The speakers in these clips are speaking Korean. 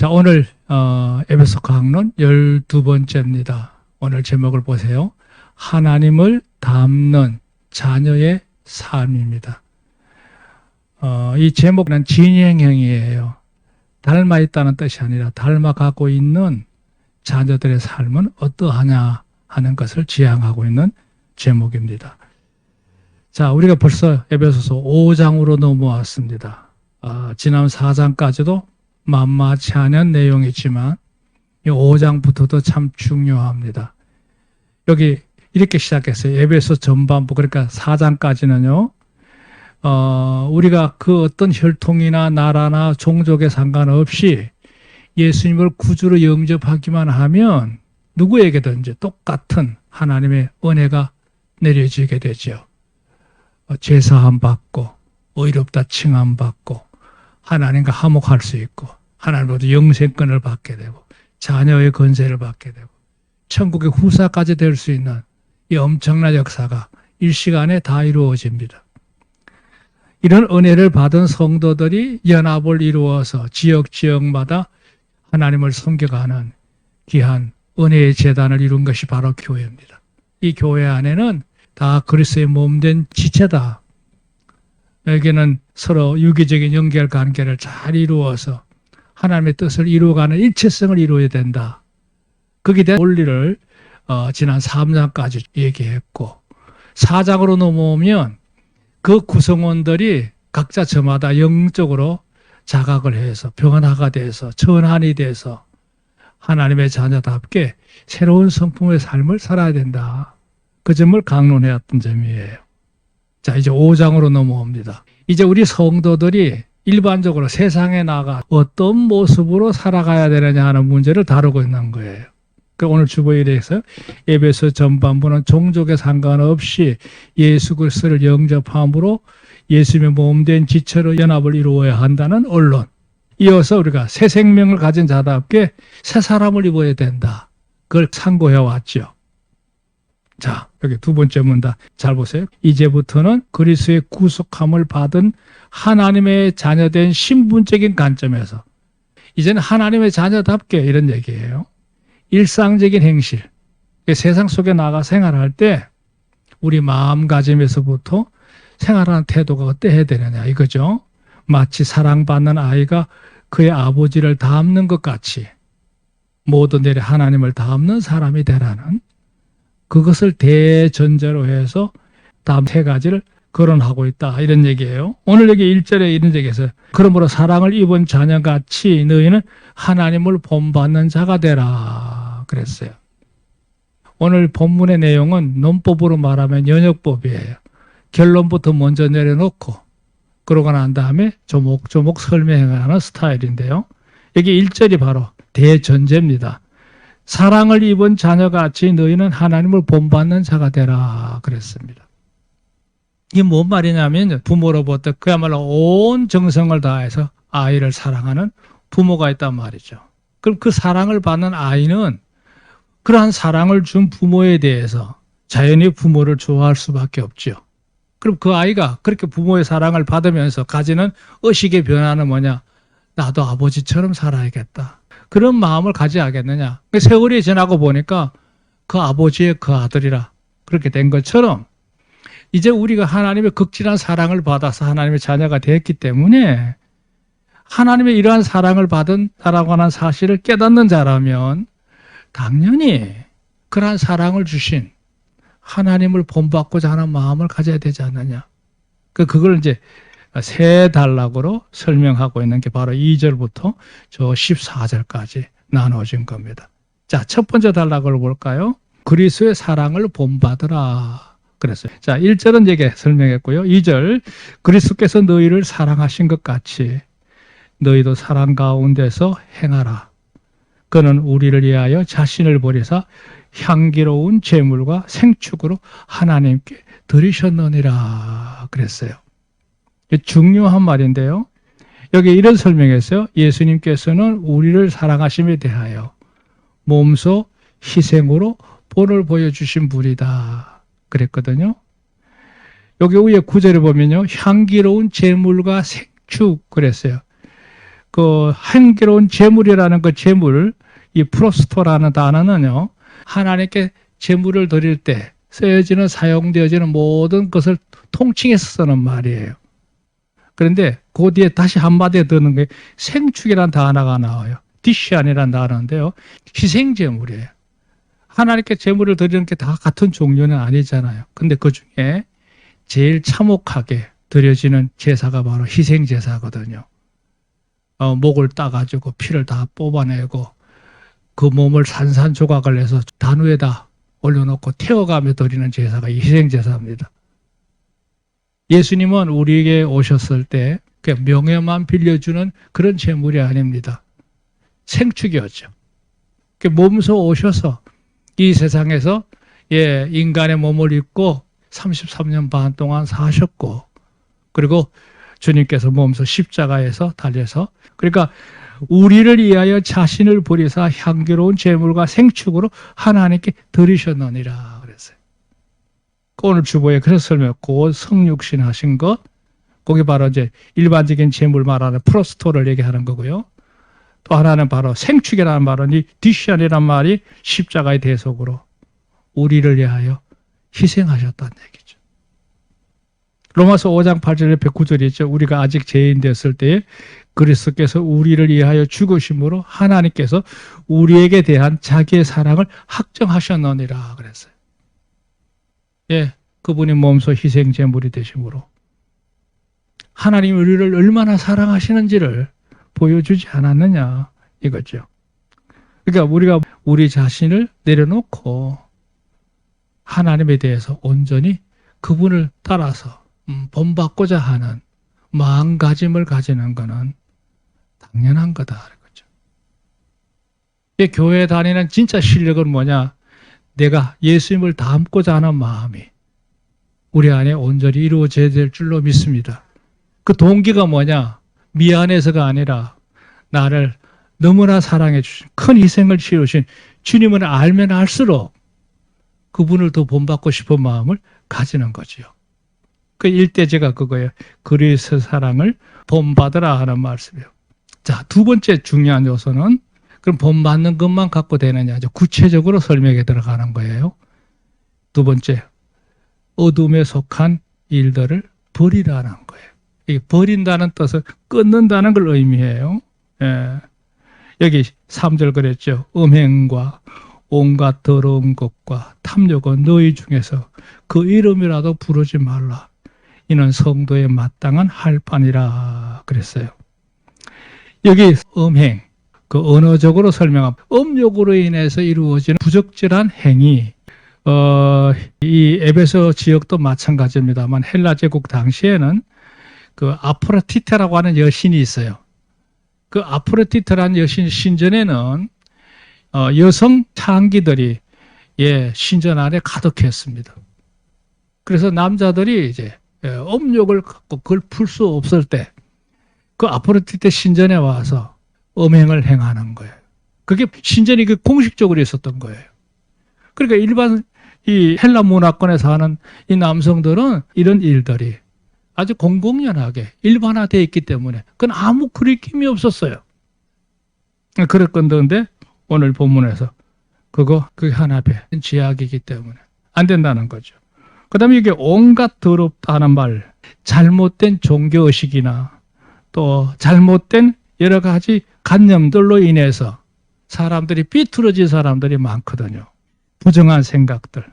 자, 오늘 에베소 강론 12번째입니다. 오늘 제목을 보세요. 하나님을 닮는 자녀의 삶입니다. 이 제목은 진행형이에요. 닮아 있다는 뜻이 아니라 닮아가고 있는 자녀들의 삶은 어떠하냐 하는 것을 지향하고 있는 제목입니다. 자, 우리가 벌써 에베소서 5장으로 넘어왔습니다. 지난 4장까지도 만만치 않은 내용이지만 이 5장부터도 참 중요합니다. 여기 이렇게 시작했어요. 에베소 전반부, 그러니까 4장까지는요. 우리가 그 어떤 혈통이나 나라나 종족에 상관없이 예수님을 구주로 영접하기만 하면 누구에게든지 똑같은 하나님의 은혜가 내려지게 되죠. 제사함 받고 의롭다 칭함 받고 하나님과 화목할 수 있고 하나님으로부터 영생권을 받게 되고 자녀의 권세를 받게 되고 천국의 후사까지 될 수 있는 이 엄청난 역사가 일시간에 다 이루어집니다. 이런 은혜를 받은 성도들이 연합을 이루어서 지역마다 하나님을 섬겨가는 귀한 은혜의 재단을 이룬 것이 바로 교회입니다. 이 교회 안에는 다 그리스도의 몸된 지체다. 여기는 서로 유기적인 연결 관계를 잘 이루어서 하나님의 뜻을 이루어가는 일체성을 이루어야 된다. 거기에 대한 원리를 지난 3장까지 얘기했고 4장으로 넘어오면 그 구성원들이 각자 저마다 영적으로 자각을 해서 변화가 돼서 전환이 돼서 하나님의 자녀답게 새로운 성품의 삶을 살아야 된다. 그 점을 강론해왔던 점이에요. 자, 이제 5장으로 넘어옵니다. 이제 우리 성도들이 일반적으로 세상에 나가 어떤 모습으로 살아가야 되느냐 하는 문제를 다루고 있는 거예요. 그러니까 오늘 주보에 대해서 에베소 전반부는 종족에 상관없이 예수 그리스도를 영접함으로 예수님의 몸된 지체로 연합을 이루어야 한다는 언론. 이어서 우리가 새 생명을 가진 자답게 새 사람을 입어야 된다. 그걸 상고해 왔죠. 자, 여기 두 번째 문다. 잘 보세요. 이제부터는 그리스도의 구속함을 받은 하나님의 자녀된 신분적인 관점에서 이제는 하나님의 자녀답게 이런 얘기예요. 일상적인 행실, 세상 속에 나가 생활할 때 우리 마음가짐에서부터 생활하는 태도가 어때야 되느냐 이거죠. 마치 사랑받는 아이가 그의 아버지를 닮는 것 같이 모든 일에 하나님을 닮는 사람이 되라는 그것을 대전제로 해서 다음 세 가지를 거론하고 있다 이런 얘기예요. 오늘 여기 1절에 이런 얘기에서 그러므로 사랑을 입은 자녀같이 너희는 하나님을 본받는 자가 되라 그랬어요. 오늘 본문의 내용은 논법으로 말하면 연역법이에요. 결론부터 먼저 내려놓고 그러고 난 다음에 조목조목 설명하는 스타일인데요. 여기 1절이 바로 대전제입니다. 사랑을 입은 자녀같이 너희는 하나님을 본받는 자가 되라 그랬습니다. 이게 뭔 말이냐면 부모로부터 그야말로 온 정성을 다해서 아이를 사랑하는 부모가 있단 말이죠. 그럼 그 사랑을 받는 아이는 그러한 사랑을 준 부모에 대해서 자연히 부모를 좋아할 수밖에 없죠. 그럼 그 아이가 그렇게 부모의 사랑을 받으면서 가지는 의식의 변화는 뭐냐? 나도 아버지처럼 살아야겠다. 그런 마음을 가져야 하겠느냐. 세월이 지나고 보니까 그 아버지의 그 아들이라 그렇게 된 것처럼 이제 우리가 하나님의 극진한 사랑을 받아서 하나님의 자녀가 됐기 때문에 하나님의 이러한 사랑을 받은 자라고 하는 사실을 깨닫는 자라면 당연히 그러한 사랑을 주신 하나님을 본받고자 하는 마음을 가져야 되지 않느냐. 그걸 이제 세 단락으로 설명하고 있는 게 바로 2절부터 저 14절까지 나눠진 겁니다. 자, 첫 번째 단락을 볼까요? 그리스도의 사랑을 본받으라 그랬어요. 자, 1절은 이게 설명했고요. 2절 그리스도께서 너희를 사랑하신 것 같이 너희도 사랑 가운데서 행하라. 그는 우리를 위하여 자신을 버리사 향기로운 제물과 생축으로 하나님께 드리셨느니라 그랬어요. 중요한 말인데요. 여기 이런 설명했어요. 예수님께서는 우리를 사랑하심에 대하여 몸소 희생으로 본을 보여주신 분이다 그랬거든요. 여기 위에 9절에 보면요. 향기로운 제물과 생축 그랬어요. 그 향기로운 제물이라는 그 제물, 이 프로스토라는 단어는요, 하나님께 제물을 드릴 때 쓰여지는, 사용되어지는 모든 것을 통칭해서 쓰는 말이에요. 그런데 그 뒤에 다시 한마디에 드는 게 생축이라는 단어가 나와요. 디시안이라는 단어인데요. 희생제물이에요. 하나님께 제물을 드리는 게 다 같은 종류는 아니잖아요. 근데 그 중에 제일 참혹하게 드려지는 제사가 바로 희생제사거든요. 목을 따가지고 피를 다 뽑아내고 그 몸을 산산조각을 내서 단위에다 올려놓고 태워가며 드리는 제사가 희생제사입니다. 예수님은 우리에게 오셨을 때 명예만 빌려주는 그런 제물이 아닙니다. 생축이었죠. 몸소 오셔서 이 세상에서 인간의 몸을 입고 33년 반 동안 사셨고, 그리고 주님께서 몸소 십자가에서 달려서, 그러니까 우리를 위하여 자신을 버리사 향기로운 제물과 생축으로 하나님께 드리셨느니라 그랬어요. 오늘 주보에 그래서 설명, 곧 성육신 하신 것, 거기 바로 이제 일반적인 제물 말하는 프로스토를 얘기하는 거고요. 또 하나는 바로 생축이라는 말은 이 디시안이라는 말이 십자가의 대속으로 우리를 위하여 희생하셨다는 얘기죠. 로마서 5장 8절에 109절이 있죠. 우리가 아직 죄인 됐을 때에 그리스도께서 우리를 위하여 죽으심으로 하나님께서 우리에게 대한 자기의 사랑을 확정하셨느니라 그랬어요. 그분이 몸소 희생제물이 되심으로 하나님이 우리를 얼마나 사랑하시는지를 보여주지 않았느냐 이거죠. 그러니까 우리가 우리 자신을 내려놓고 하나님에 대해서 온전히 그분을 따라서 본받고자 하는 마음가짐을 가지는 것은 당연한 거다. 그렇죠? 교회 다니는 진짜 실력은 뭐냐? 내가 예수님을 닮고자 하는 마음이 우리 안에 온전히 이루어져야 될 줄로 믿습니다. 그 동기가 뭐냐? 미안해서가 아니라 나를 너무나 사랑해 주신, 큰 희생을 치르신 주님을 알면 알수록 그분을 더 본받고 싶은 마음을 가지는 거지요. 그 일대제가 그거예요. 그리스도 사랑을 본받으라 하는 말씀이에요. 자, 두 번째 중요한 요소는 그럼 본받는 것만 갖고 되느냐? 구체적으로 설명에 들어가는 거예요. 두 번째, 어둠에 속한 일들을 버리라는 거예요. 이 버린다는 뜻은 끊는다는 걸 의미해요. 여기 3절 그랬죠. 음행과 온갖 더러운 것과 탐욕은 너희 중에서 그 이름이라도 부르지 말라. 이는 성도에 마땅한 할판이라 그랬어요. 여기 음행, 그 언어적으로 설명한 음욕으로 인해서 이루어지는 부적절한 행위, 이 에베소 지역도 마찬가지입니다만 헬라 제국 당시에는 그 아프로디테라고 하는 여신이 있어요. 그 아프로디테라는 여신 신전에는 여성 창기들이 신전 안에 가득했습니다. 그래서 남자들이 이제 음욕을 갖고 그걸 풀 수 없을 때 그 아프로디테 신전에 와서 음행을 행하는 거예요. 그게 신전이 공식적으로 있었던 거예요. 그러니까 일반 이 헬라 문화권에서 하는 이 남성들은 이런 일들이 아주 공공연하게 일반화되어 있기 때문에 그건 아무 거리낌이 없었어요. 그랬건데 오늘 본문에서 그게 하나의 지약이기 때문에 안 된다는 거죠. 그 다음에 이게 온갖 더럽다는 말, 잘못된 종교의식이나 또 잘못된 여러 가지 관념들로 인해서 사람들이 삐뚤어진 사람들이 많거든요. 부정한 생각들,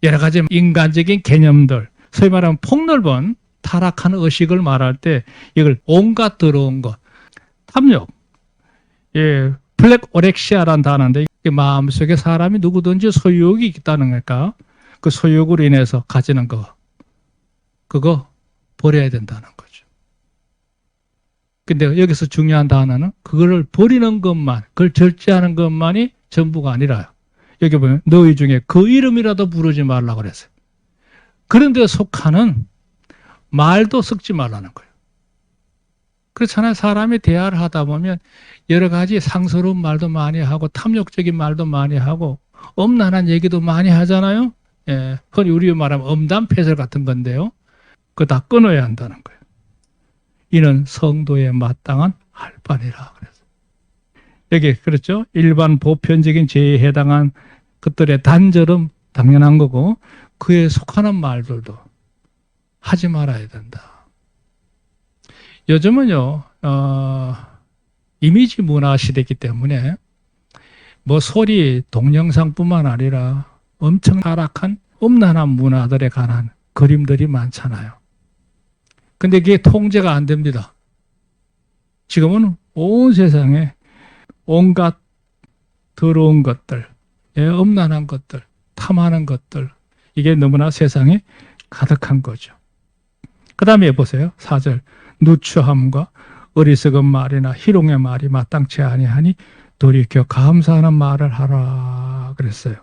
여러 가지 인간적인 개념들, 소위 말하면 폭넓은 타락한 의식을 말할 때 이걸 온갖 더러운 것, 탐욕, 플렉오렉시아라는 단어인데 마음속에 사람이 누구든지 소유욕이 있다는 거니까 그 소유욕으로 인해서 가지는 그거 버려야 된다는 거죠. 근데 여기서 중요한 단어는 그거를 버리는 것만, 그걸 절제하는 것만이 전부가 아니라 여기 보면 너희 중에 그 이름이라도 부르지 말라고 그랬어요. 그런데 속하는 말도 섞지 말라는 거예요. 그렇잖아요. 사람이 대화를 하다 보면 여러 가지 상스러운 말도 많이 하고 탐욕적인 말도 많이 하고 엄난한 얘기도 많이 하잖아요. 흔히 우리 말하면 엄담패설 같은 건데요. 그거 다 끊어야 한다는 거예요. 이는 성도에 마땅한 할 바니라. 그래서 여기 그렇죠. 일반 보편적인 죄에 해당한 것들의 단절은 당연한 거고 그에 속하는 말들도 하지 말아야 된다. 요즘은요 이미지 문화 시대이기 때문에 뭐 소리, 동영상뿐만 아니라 엄청 타락한 음란한 문화들에 관한 그림들이 많잖아요. 근데 그게 통제가 안 됩니다. 지금은 온 세상에 온갖 더러운 것들, 음란한 것들, 탐하는 것들, 이게 너무나 세상에 가득한 거죠. 그 다음에 보세요. 4절. 누추함과 어리석은 말이나 희롱의 말이 마땅치 아니하니 돌이켜 감사하는 말을 하라 그랬어요.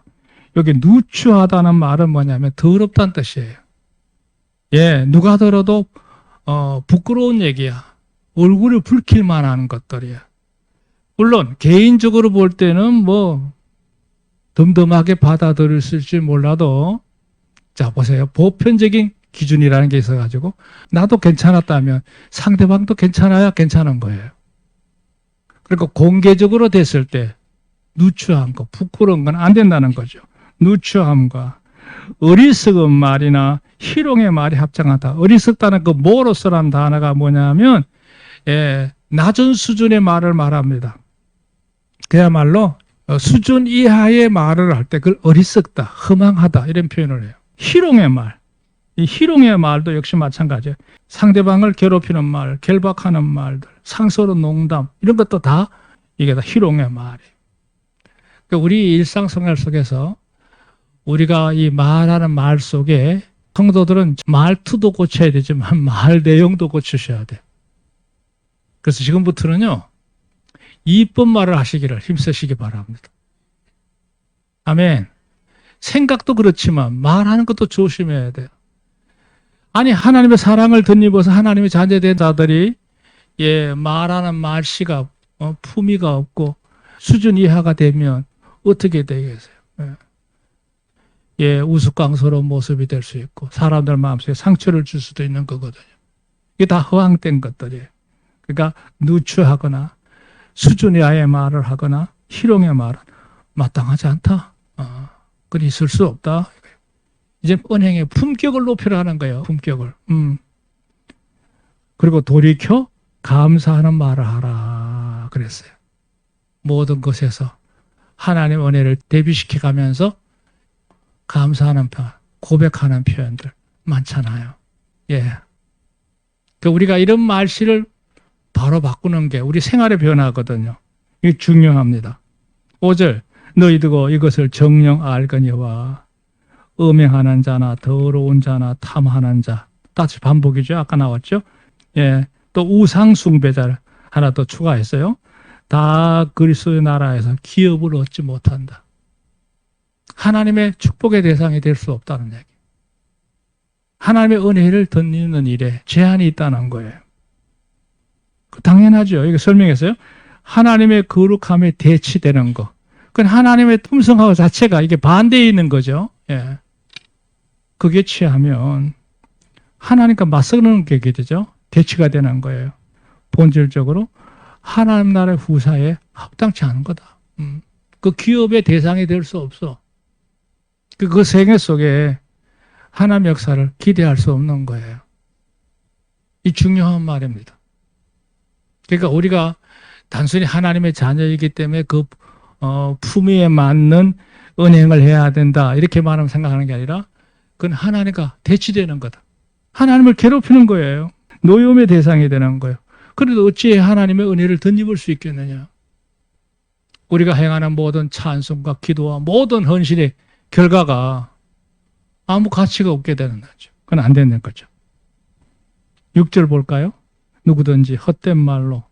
여기 누추하다는 말은 뭐냐면 더럽다는 뜻이에요. 예, 누가 들어도 부끄러운 얘기야. 얼굴이 붉힐 만한 것들이야. 물론 개인적으로 볼 때는 뭐 덤덤하게 받아들였을지 몰라도 자 보세요. 보편적인 기준이라는 게 있어가지고 나도 괜찮았다면 상대방도 괜찮아야 괜찮은 거예요. 그리고 공개적으로 됐을 때 누추한 거, 부끄러운 건 안 된다는 거죠. 누추함과 어리석은 말이나 희롱의 말이 합당하다. 어리석다는 그 모로서라는 단어가 뭐냐면 낮은 수준의 말을 말합니다. 그야말로 수준 이하의 말을 할 때 그걸 어리석다, 허망하다 이런 표현을 해요. 희롱의 말. 이 희롱의 말도 역시 마찬가지예요. 상대방을 괴롭히는 말, 결박하는 말들, 상서로 농담 이런 것도 다 이게 다 희롱의 말이에요. 그러니까 우리 일상생활 속에서 우리가 이 말하는 말 속에 성도들은 말투도 고쳐야 되지만 말 내용도 고치셔야 돼요. 그래서 지금부터는요. 이쁜 말을 하시기를 힘쓰시기 바랍니다. 아멘. 생각도 그렇지만 말하는 것도 조심해야 돼요. 아니 하나님의 사랑을 덧입어서 하나님의 자녀된 자들이 말하는 말씨가 품위가 없고 수준 이하가 되면 어떻게 되겠어요? 우스꽝스러운 모습이 될 수 있고 사람들 마음속에 상처를 줄 수도 있는 거거든요. 이게 다 허황된 것들이에요. 그러니까 누추하거나 수준 이하의 말을 하거나 희롱의 말은 마땅하지 않다. 그건 있을 수 없다. 이제 은행의 품격을 높이라는 거예요. 품격을. 그리고 돌이켜 감사하는 말을 하라 그랬어요. 모든 것에서 하나님의 은혜를 대비시켜가면서 감사하는 표현, 고백하는 표현들 많잖아요. 그 우리가 이런 말씨를 바로 바꾸는 게 우리 생활의 변화거든요. 이게 중요합니다. 5절 너희도 이것을 정녕 알거니와 음행하는 자나 더러운 자나 탐하는 자 다시 반복이죠. 아까 나왔죠. 또 우상 숭배자를 하나 더 추가했어요. 다 그리스도의 나라에서 기업을 얻지 못한다. 하나님의 축복의 대상이 될 수 없다는 얘기. 하나님의 은혜를 덧입는 일에 제한이 있다는 거예요. 당연하죠. 이거 설명했어요. 하나님의 거룩함에 대치되는 거. 그건 하나님의 품성하고 자체가 이게 반대에 있는 거죠. 그게 취하면 하나님과 맞서는 게 되죠. 대치가 되는 거예요. 본질적으로 하나님 나라의 후사에 합당치 않은 거다. 그 기업의 대상이 될 수 없어. 그 생애 속에 하나님 역사를 기대할 수 없는 거예요. 이 중요한 말입니다. 그러니까 우리가 단순히 하나님의 자녀이기 때문에 그 품위에 맞는 은행을 해야 된다 이렇게 말하면 생각하는 게 아니라 그건 하나님과 대치되는 거다. 하나님을 괴롭히는 거예요. 노여움의 대상이 되는 거예요. 그래도 어찌해 하나님의 은혜를 덧입을 수 있겠느냐. 우리가 행하는 모든 찬송과 기도와 모든 헌신의 결과가 아무 가치가 없게 되는 거죠. 그건 안 되는 거죠. 6절 볼까요? 누구든지 헛된 말로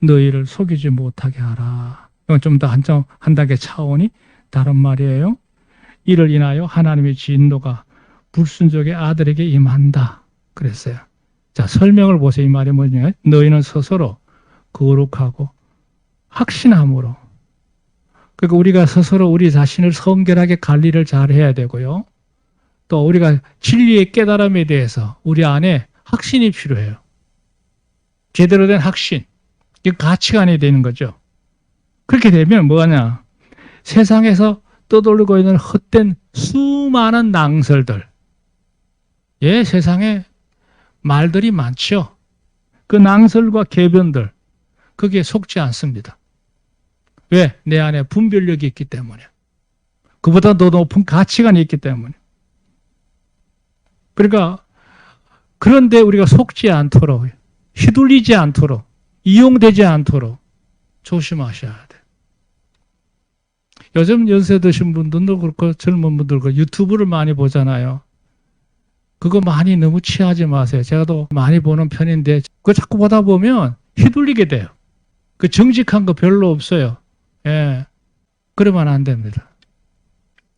너희를 속이지 못하게 하라. 이건 좀 더 한 단계 차원이 다른 말이에요. 이를 인하여 하나님의 진노가 불순종의 아들에게 임한다. 그랬어요. 자, 설명을 보세요. 이 말이 뭐냐? 너희는 스스로 거룩하고 확신함으로. 그러니까 우리가 스스로 우리 자신을 성결하게 관리를 잘 해야 되고요. 또 우리가 진리의 깨달음에 대해서 우리 안에 확신이 필요해요. 제대로 된 확신. 이게 가치관이 되는 거죠. 그렇게 되면 뭐냐? 세상에서 떠돌고 있는 헛된 수많은 낭설들. 예, 세상에 말들이 많죠. 그 낭설과 궤변들, 그게 속지 않습니다. 왜? 내 안에 분별력이 있기 때문에. 그보다 더 높은 가치관이 있기 때문에. 그러니까 그런데 우리가 속지 않도록, 휘둘리지 않도록, 이용되지 않도록 조심하셔야 돼. 요즘 연세 드신 분들도 그렇고 젊은 분들도 그렇고 유튜브를 많이 보잖아요. 그거 많이 너무 취하지 마세요. 제가 또 많이 보는 편인데 그거 자꾸 보다 보면 휘둘리게 돼요. 그 정직한 거 별로 없어요. 예, 그러면 안 됩니다.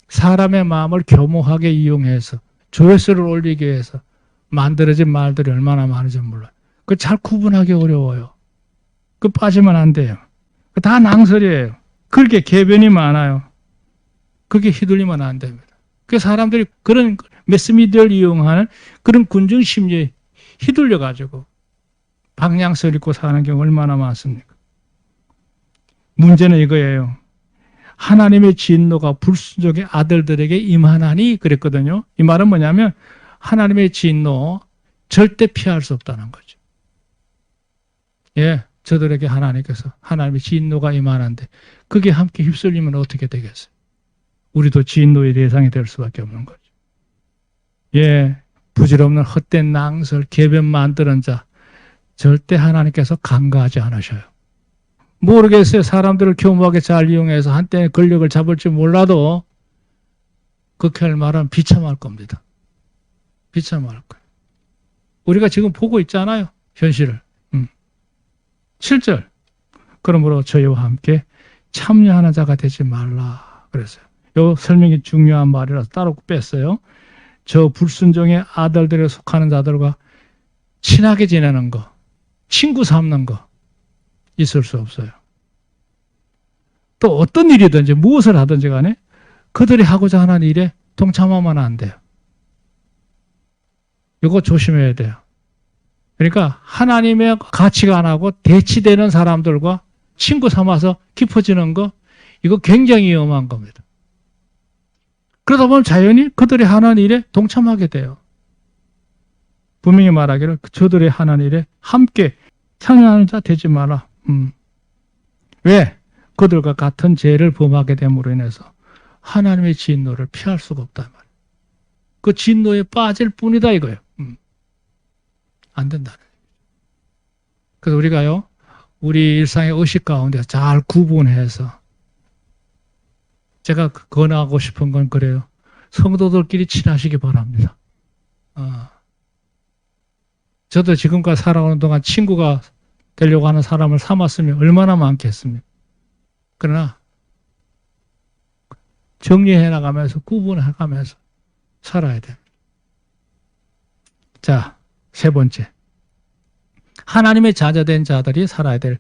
사람의 마음을 교모하게 이용해서 조회수를 올리기 위해서 만들어진 말들이 얼마나 많은지 몰라요. 그걸 잘 구분하기 어려워요. 그 빠지면 안 돼요. 다 낭설이에요. 그렇게 궤변이 많아요. 그게 휘둘리면 안 됩니다. 그 사람들이 그런 매스미디어를 이용하는 그런 군중 심리에 휘둘려가지고 방향성 잃고 사는 경우 얼마나 많습니까? 문제는 이거예요. 하나님의 진노가 불순종의 아들들에게 임하나니 그랬거든요. 이 말은 뭐냐면 하나님의 진노 절대 피할 수 없다는 거죠. 예, 저들에게 하나님께서 하나님의 진노가 임하는데 그게 함께 휩쓸리면 어떻게 되겠어요? 우리도 진노의 대상이 될 수밖에 없는 거죠. 예, 부질없는 헛된 낭설, 궤변 만드는 자 절대 하나님께서 간과하지 않으셔요. 모르겠어요. 사람들을 교묘하게 잘 이용해서 한때 권력을 잡을지 몰라도 그렇게 할 말은 비참할 겁니다. 비참할 거예요. 우리가 지금 보고 있잖아요. 현실을. 7절. 그러므로 저희와 함께 참여하는 자가 되지 말라 그랬어요. 이 설명이 중요한 말이라서 따로 뺐어요. 저 불순종의 아들들에 속하는 자들과 친하게 지내는 거, 친구 삼는 거 있을 수 없어요. 또 어떤 일이든지 무엇을 하든지 간에 그들이 하고자 하는 일에 동참하면 안 돼요. 이거 조심해야 돼요. 그러니까 하나님의 가치관하고 대치되는 사람들과 친구 삼아서 깊어지는 거 이거 굉장히 위험한 겁니다. 그러다 보면 자연히 그들이 하는 일에 동참하게 돼요. 분명히 말하기를 저들이 하는 일에 함께 참여하는 자 되지 마라. 왜? 그들과 같은 죄를 범하게 됨으로 인해서 하나님의 진노를 피할 수가 없단 말이에요. 그 진노에 빠질 뿐이다 이거예요. 안 된다. 그래서 우리가요, 우리 일상의 의식 가운데 잘 구분해서 제가 권하고 싶은 건 그래요. 성도들끼리 친하시기 바랍니다. 저도 지금까지 살아오는 동안 친구가 되려고 하는 사람을 삼았으면 얼마나 많겠습니까? 그러나 정리해 나가면서 구분해 가면서 살아야 돼요. 자, 세 번째. 하나님의 자녀된 자들이 살아야 될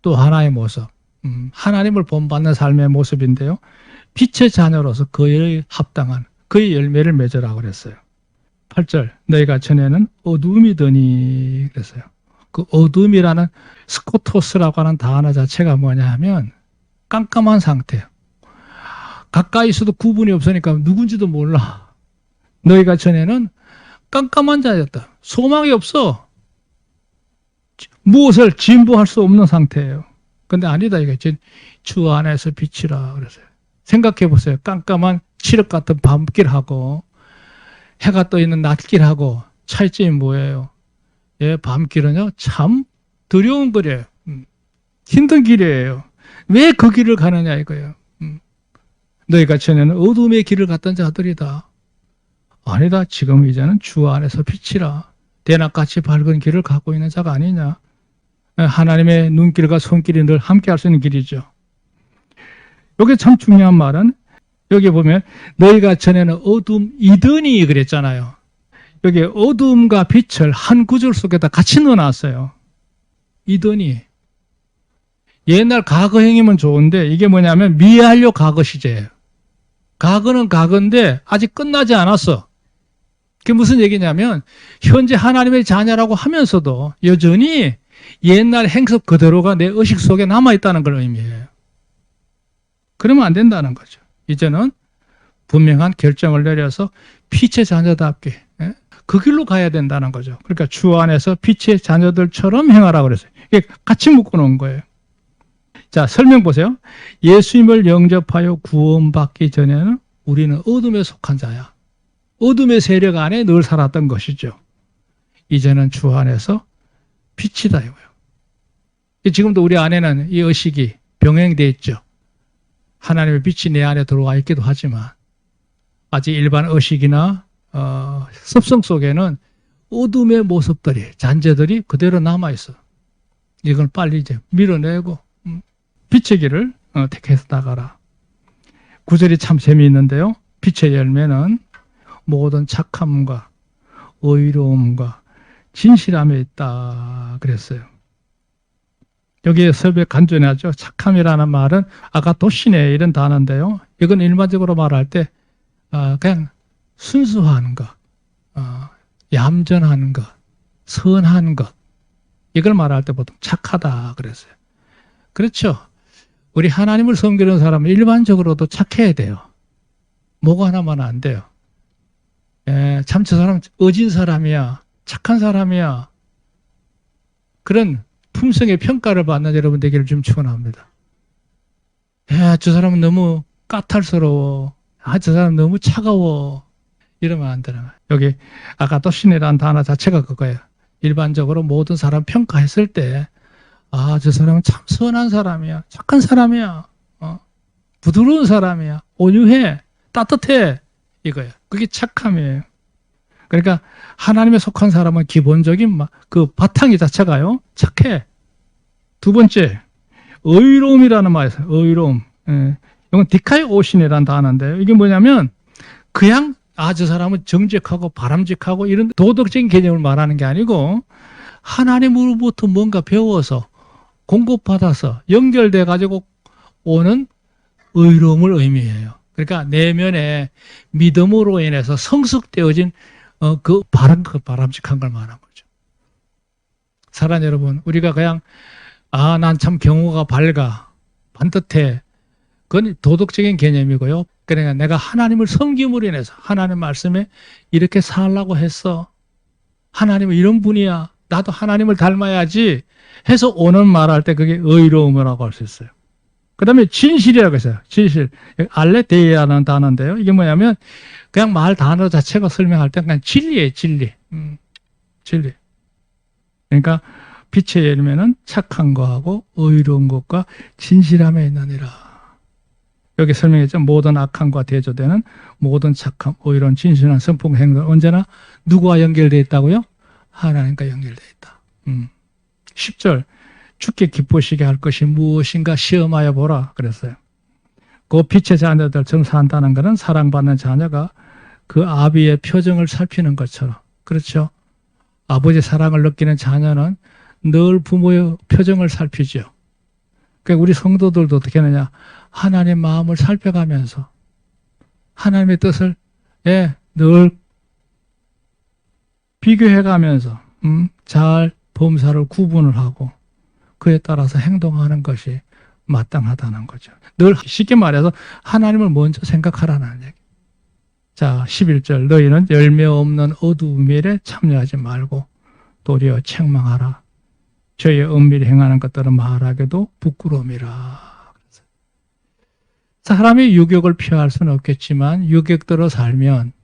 또 하나의 모습. 하나님을 본받는 삶의 모습인데요. 빛의 자녀로서 그에 합당한 그의 열매를 맺으라고 그랬어요. 8절. 너희가 전에는 어둠이더니 그랬어요. 그 어둠이라는 스코토스라고 하는 단어 자체가 뭐냐 하면 깜깜한 상태예요. 가까이 있어도 구분이 없으니까 누군지도 몰라. 너희가 전에는 깜깜한 자였다. 소망이 없어. 무엇을 진보할 수 없는 상태예요. 근데 아니다 이게 주 안에서 빛이라 그랬어요. 생각해 보세요. 깜깜한 칠흑 같은 밤길하고 해가 떠 있는 낮길하고 차이점이 뭐예요? 예, 밤길은요 참 두려운 거래요. 힘든 길이에요. 왜 그 길을 가느냐 이거예요. 너희가 전에는 어둠의 길을 갔던 자들이다. 아니다. 지금 이제는 주 안에서 빛이라. 대낮같이 밝은 길을 가고 있는 자가 아니냐. 하나님의 눈길과 손길이 늘 함께 할 수 있는 길이죠. 여기 참 중요한 말은 여기 보면 너희가 전에는 어둠이더니 그랬잖아요. 여기 어둠과 빛을 한 구절 속에다 같이 넣어놨어요. 이더니. 옛날 과거형이면 좋은데 이게 뭐냐면 미완료 과거 시제예요. 과거는 과거인데 아직 끝나지 않았어. 그게 무슨 얘기냐면 현재 하나님의 자녀라고 하면서도 여전히 옛날 행석 그대로가 내 의식 속에 남아있다는 걸 의미해요. 그러면 안 된다는 거죠. 이제는 분명한 결정을 내려서 빛의 자녀답게 그 길로 가야 된다는 거죠. 그러니까 주 안에서 빛의 자녀들처럼 행하라고 그랬어요. 이게 같이 묶어놓은 거예요. 자, 설명 보세요. 예수님을 영접하여 구원받기 전에는 우리는 어둠에 속한 자야. 어둠의 세력 안에 늘 살았던 것이죠. 이제는 주 안에서 빛이다 이거예요. 지금도 우리 안에는 이 의식이 병행되어 있죠. 하나님의 빛이 내 안에 들어와 있기도 하지만 아직 일반 의식이나 습성 속에는 어둠의 모습들이, 잔재들이 그대로 남아있어. 이걸 빨리 이제 밀어내고 빛의 길을 택해서 나가라. 구절이 참 재미있는데요. 빛의 열매는 모든 착함과 의로움과 진실함에 있다 그랬어요. 여기에 설교에 간주해놨죠. 착함이라는 말은 아가도시네 이런 단어인데요. 이건 일반적으로 말할 때 그냥 순수한 것, 얌전한 것, 선한 것, 이걸 말할 때 보통 착하다 그랬어요. 그렇죠. 우리 하나님을 섬기는 사람은 일반적으로도 착해야 돼요. 뭐가 하나만 안 돼요. 참 저 사람 어진 사람이야, 착한 사람이야, 그런 품성의 평가를 받는 여러분 되기를 좀 축원합니다. 저 사람은 너무 까탈스러워, 저 사람 너무 차가워, 이러면 안 되는 거예요. 여기 아가도신이라는 단어 자체가 그거예요. 일반적으로 모든 사람 평가했을 때 저 사람은 참 선한 사람이야, 착한 사람이야, 부드러운 사람이야, 온유해, 따뜻해, 이거예요. 그게 착함이에요. 그러니까 하나님에 속한 사람은 기본적인 그 바탕이 자체가요, 착해. 두 번째, 의로움이라는 말이 있어요. 의로움. 이건 디카이오신이라는 단어인데요. 이게 뭐냐면 그냥 저 사람은 정직하고 바람직하고 이런 도덕적인 개념을 말하는 게 아니고 하나님으로부터 뭔가 배워서 공급받아서 연결돼 가지고 오는 의로움을 의미해요. 그러니까 내면에 믿음으로 인해서 성숙되어진 그 바람직한 걸 말하는 거죠. 사랑 여러분, 우리가 그냥 난 참 경호가 밝아, 반듯해, 그건 도덕적인 개념이고요. 그러니까 내가 하나님을 섬김으로 인해서 하나님 말씀에 이렇게 살라고 했어, 하나님은 이런 분이야, 나도 하나님을 닮아야지 해서 오는 말할 때 그게 의로움이라고 할 수 있어요. 그 다음에 진실이라고 했어요. 진실. 알레데이라는 단어인데요. 이게 뭐냐면 그냥 말 단어 자체가 설명할 때 그냥 진리예요. 진리. 진리. 그러니까 빛의 열매는 착한 거하고 의로운 것과 진실함에 있느니라. 여기 설명했죠. 모든 악함과 대조되는 모든 착함, 의로운 진실한 성품 행동 언제나 누구와 연결되어 있다고요? 하나님과 연결되어 있다. 10절. 주께 기쁘시게 할 것이 무엇인가 시험하여 보라 그랬어요. 그 빛의 자녀들처럼 산다는 것은 사랑받는 자녀가 그 아비의 표정을 살피는 것처럼, 그렇죠? 아버지의 사랑을 느끼는 자녀는 늘 부모의 표정을 살피죠. 그러니까 우리 성도들도 어떻게 하느냐, 하나님의 마음을 살펴가면서 하나님의 뜻을 늘 비교해가면서 잘 범사를 구분을 하고 그에 따라서 행동하는 것이 마땅하다는 거죠. 늘 쉽게 말해서 하나님을 먼저 생각하라는 얘기. 자, 11절. 너희는 열매 없는 어두운 일에 참여하지 말고 도리어 책망하라. 저의 은밀히 행하는 것들은 말하기도 부끄러움이라. 사람이 유격을 피할 수는 없겠지만 유격대로 살면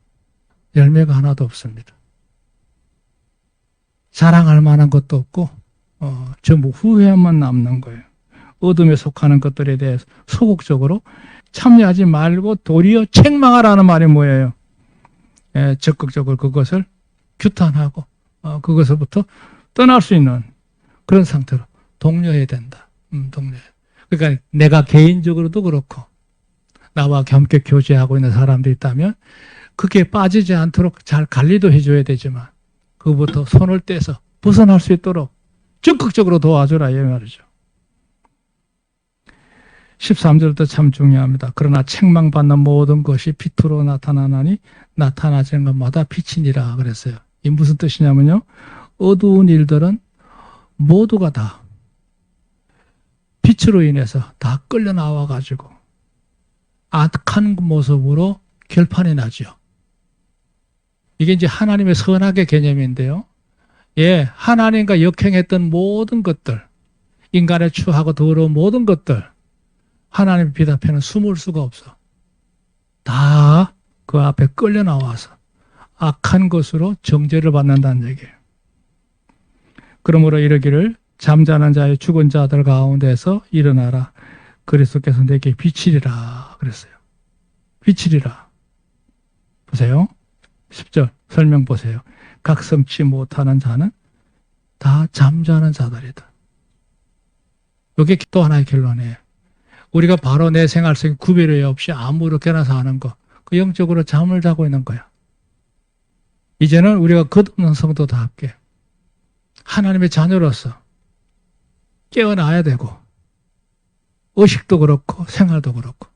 열매가 하나도 없습니다. 자랑할 만한 것도 없고 전부 후회만 남는 거예요. 어둠에 속하는 것들에 대해서 소극적으로 참여하지 말고 도리어 책망하라는 말이 뭐예요? 적극적으로 그것을 규탄하고 그것으로부터 떠날 수 있는 그런 상태로 독려해야 된다. 독려해. 그러니까 내가 개인적으로도 그렇고 나와 함께 교제하고 있는 사람들이 있다면 그게 빠지지 않도록 잘 관리도 해줘야 되지만 그것부터 손을 떼서 벗어날 수 있도록 적극적으로 도와주라 이 말이죠. 13절도 참 중요합니다. 그러나 책망받는 모든 것이 빛으로 나타나나니 나타나지는 것마다 빛이니라 그랬어요. 이 무슨 뜻이냐면요, 어두운 일들은 모두가 다 빛으로 인해서 다 끌려 나와 가지고 악한 모습으로 결판이 나죠. 이게 이제 하나님의 선악의 개념인데요. 예, 하나님과 역행했던 모든 것들, 인간의 추하고 더러운 모든 것들, 하나님 빛 앞에는 숨을 수가 없어. 다 그 앞에 끌려 나와서 악한 것으로 정죄를 받는다는 얘기예요. 그러므로 이르기를 잠자는 자의 죽은 자들 가운데서 일어나라. 그리스도께서 내게 빛이리라 그랬어요. 빛이리라. 보세요. 10절 설명 보세요. 각성치 못하는 자는 다 잠자는 자들이다. 이게 또 하나의 결론이에요. 우리가 바로 내 생활 속에 구별이 없이 아무렇게나 사는 거, 그 영적으로 잠을 자고 있는 거야. 이제는 우리가 겉없는 성도답게 하나님의 자녀로서 깨어나야 되고, 의식도 그렇고 생활도 그렇고,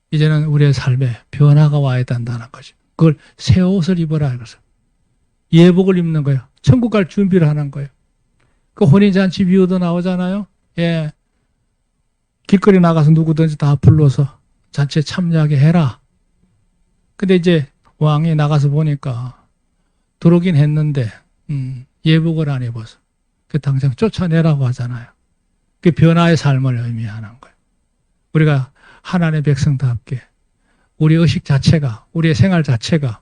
이제는 우리의 삶에 변화가 와야 된다는 거죠. 그걸 새 옷을 입어라 이거죠. 예복을 입는 거예요. 천국 갈 준비를 하는 거예요. 그 혼인잔치 비유도 나오잖아요. 예, 길거리 나가서 누구든지 다 불러서 잔치에 참여하게 해라. 근데 이제 왕이 나가서 보니까 들어오긴 했는데 예복을 안 입어서 그 당장 쫓아내라고 하잖아요. 그 변화의 삶을 의미하는 거예요. 우리가 하나님의 백성답게 우리 의식 자체가, 우리의 생활 자체가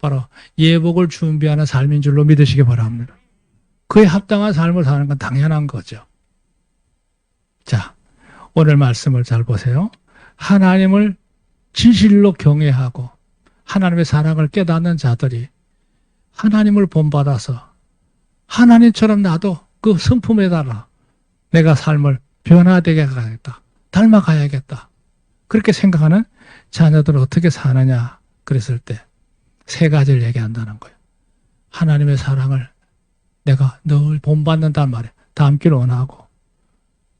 바로 예복을 준비하는 삶인 줄로 믿으시기 바랍니다. 그에 합당한 삶을 사는 건 당연한 거죠. 자, 오늘 말씀을 잘 보세요. 하나님을 진실로 경외하고 하나님의 사랑을 깨닫는 자들이 하나님을 본받아서 하나님처럼 나도 그 성품에 따라 내가 삶을 변화되게 가야겠다. 닮아가야겠다. 그렇게 생각하는 자녀들은 어떻게 사느냐 그랬을 때 세 가지를 얘기한다는 거예요. 하나님의 사랑을 내가 늘 본받는단 말이에요. 닮기를 원하고,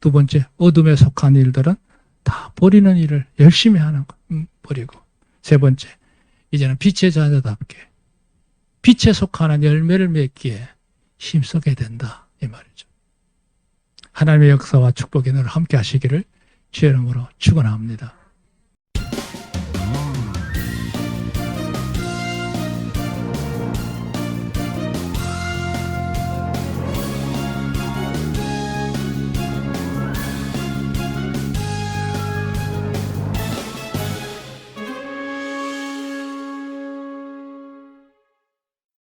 두 번째, 어둠에 속한 일들은 다 버리는 일을 열심히 하는 거, 버리고, 세 번째, 이제는 빛의 자녀답게 빛에 속하는 열매를 맺기에 힘쓰게 된다 이 말이죠. 하나님의 역사와 축복이 늘 함께 하시기를 주의 이름으로 축원합니다.